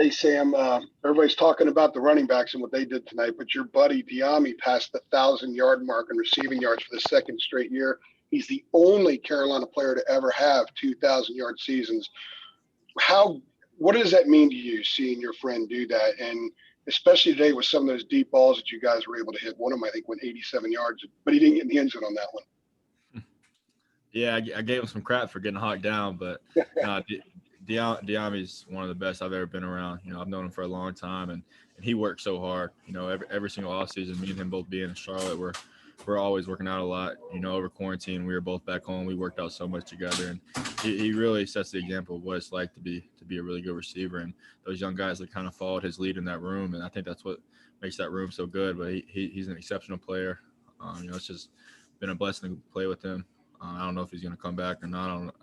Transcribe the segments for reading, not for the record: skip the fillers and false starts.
Hey, Sam, everybody's talking about the running backs and what they did tonight, but your buddy Diami passed the 1,000-yard mark in receiving yards for the second straight year. He's the only Carolina player to ever have 2,000-yard seasons. What does that mean to you, seeing your friend do that? And especially today with some of those deep balls that you guys were able to hit. One of them, I think, went 87 yards, but he didn't get in the end zone on that one. Yeah, I gave him some crap for getting hawked down, but Diami's one of the best I've ever been around. I've known him for a long time, and he worked so hard. Every single offseason, me and him both being in Charlotte, we're always working out a lot. Over quarantine, we were both back home. We worked out so much together, and he really sets the example of what it's like to be a really good receiver. And those young guys that kind of followed his lead in that room, and I think that's what makes that room so good. But he's an exceptional player. It's just been a blessing to play with him. I don't know if he's going to come back or not.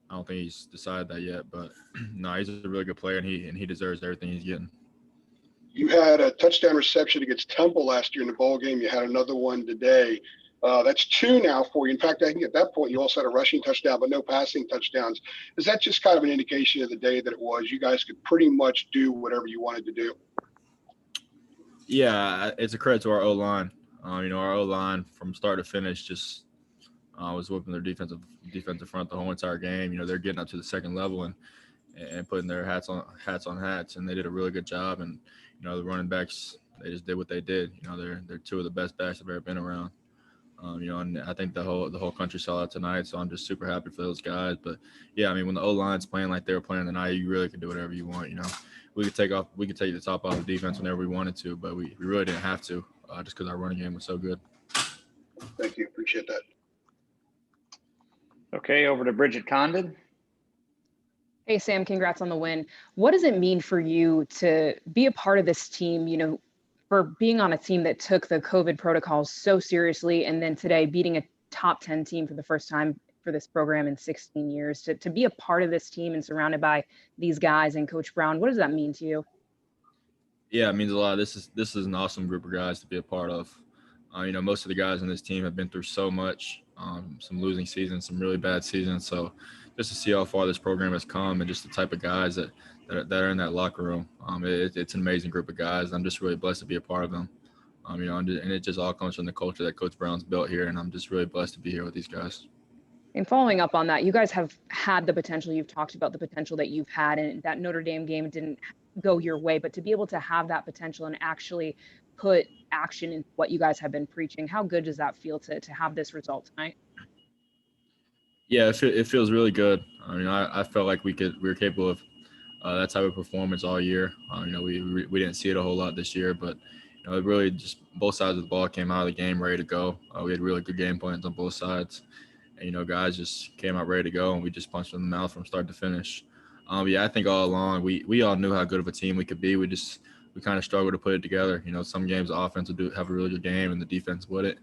I don't think he's decided that yet, but no, he's a really good player, and he deserves everything he's getting. You had a touchdown reception against Temple last year in the bowl game. You had another one today. That's 2 now for you. In fact, I think at that point you also had a rushing touchdown, but no passing touchdowns. Is that just kind of an indication of the day that it was? You guys could pretty much do whatever you wanted to do. Yeah, it's a credit to our O-line. Our O-line from start to finish just was whooping their defensive front the whole entire game. They're getting up to the second level and putting their hats on hats, and they did a really good job. And the running backs, they just did what they did. They're 2 of the best backs I've ever been around. And I think the whole country saw that tonight, so I'm just super happy for those guys. But yeah, when the O-line's playing like they were playing tonight, you really could do whatever you want. We could take the top off the defense whenever we wanted to, but we really didn't have to, just because our running game was so good. Thank you, appreciate that. Okay, over to Bridget Condon. Hey, Sam, congrats on the win. What does it mean for you to be a part of this team, for being on a team that took the COVID protocols so seriously, and then today beating a top 10 team for the first time for this program in 16 years, to be a part of this team and surrounded by these guys and Coach Brown? What does that mean to you? Yeah, it means a lot. This is an awesome group of guys to be a part of. Most of the guys on this team have been through so much, some losing seasons, some really bad seasons. So just to see how far this program has come and just the type of guys that are in that locker room, it's an amazing group of guys. I'm just really blessed to be a part of them. And it just all comes from the culture that Coach Brown's built here, and I'm just really blessed to be here with these guys. And following up on that, you guys have had the potential. You've talked about the potential that you've had, and that Notre Dame game didn't go your way, but to be able to have that potential and actually put action in what you guys have been preaching, how good does that feel to have this result tonight? Yeah, it feels really good. I felt like we were capable of that type of performance all year. We didn't see it a whole lot this year, but it really just both sides of the ball came out of the game ready to go. We had really good game plans on both sides, and guys just came out ready to go, and we just punched them in the mouth from start to finish. Yeah, I think all along we all knew how good of a team we could be. We kind of struggled to put it together. Some games the offense would have a really good game and the defense wouldn't.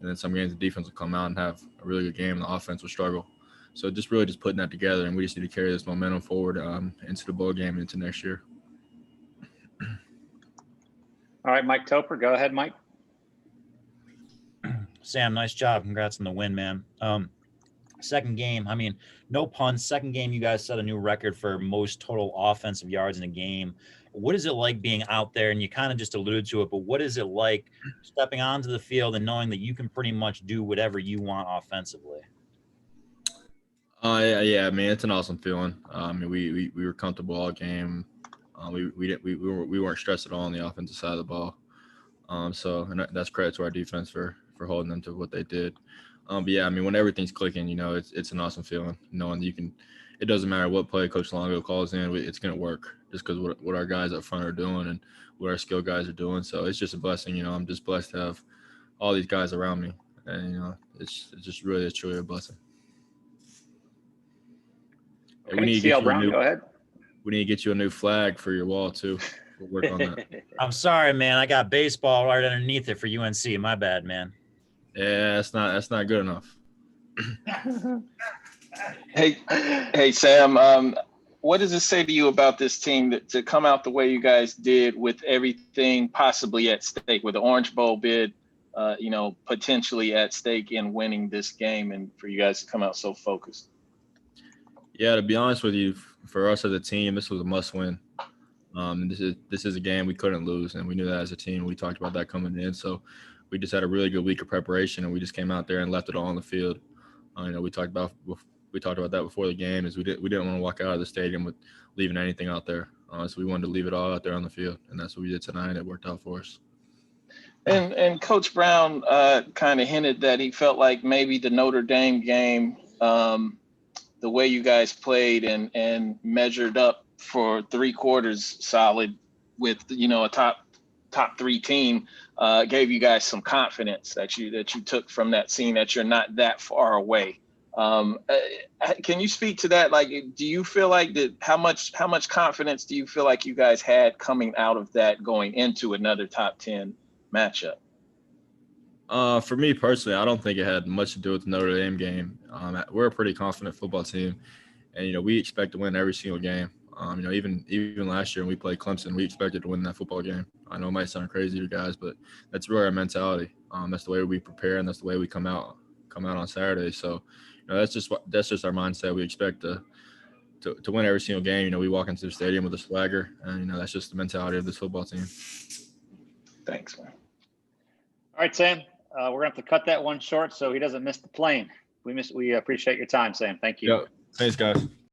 And then some games the defense will come out and have a really good game and the offense will struggle. So just putting that together, and we just need to carry this momentum forward into the bowl game and into next year. All right, Mike Topper, go ahead, Mike. Sam, nice job. Congrats on the win, man. Second game, no pun. Second game, you guys set a new record for most total offensive yards in a game. What is it like being out there? And you kind of just alluded to it, but what is it like stepping onto the field and knowing that you can pretty much do whatever you want offensively? Yeah, it's an awesome feeling. We were comfortable all game. We weren't stressed at all on the offensive side of the ball. And that's credit to our defense for holding them to what they did. But yeah, when everything's clicking, it's an awesome feeling knowing you can. It doesn't matter what play Coach Longo calls in, it's going to work just because what our guys up front are doing and what our skill guys are doing. So it's just a blessing. I'm just blessed to have all these guys around me, and it's just really truly a blessing. Okay, we need to get Brown, go ahead. We need to get you a new flag for your wall too. We'll work on that. I'm sorry, man. I got baseball right underneath it for UNC. My bad, man. Yeah, that's not good enough. Hey, Sam. What does it say to you about this team to come out the way you guys did with everything possibly at stake, with the Orange Bowl bid, potentially at stake in winning this game, and for you guys to come out so focused? Yeah, to be honest with you, for us as a team, this was a must-win. This is a game we couldn't lose, and we knew that as a team. We talked about that coming in, so we just had a really good week of preparation, and we just came out there and left it all on the field. We talked about that before the game, is we didn't want to walk out of the stadium with leaving anything out there. So we wanted to leave it all out there on the field, and that's what we did tonight. It worked out for us. And Coach Brown kind of hinted that he felt like maybe the Notre Dame game, the way you guys played and measured up for 3 quarters solid with, a top 3 team, gave you guys some confidence that you took from that scene, that you're not that far away. Can you speak to that? Like, do you feel like that? How much confidence do you feel like you guys had coming out of that, going into another top 10 matchup? For me personally, I don't think it had much to do with the Notre Dame game. We're a pretty confident football team, and we expect to win every single game. Even last year when we played Clemson, we expected to win that football game. I know it might sound crazy to you guys, but that's really our mentality. That's the way we prepare, and that's the way we come out on Saturday. So, that's just our mindset. We expect to win every single game. We walk into the stadium with a swagger, and that's just the mentality of this football team. Thanks, man. All right, Sam. We're gonna have to cut that one short so he doesn't miss the plane. We appreciate your time, Sam. Thank you. Yep. Thanks, guys.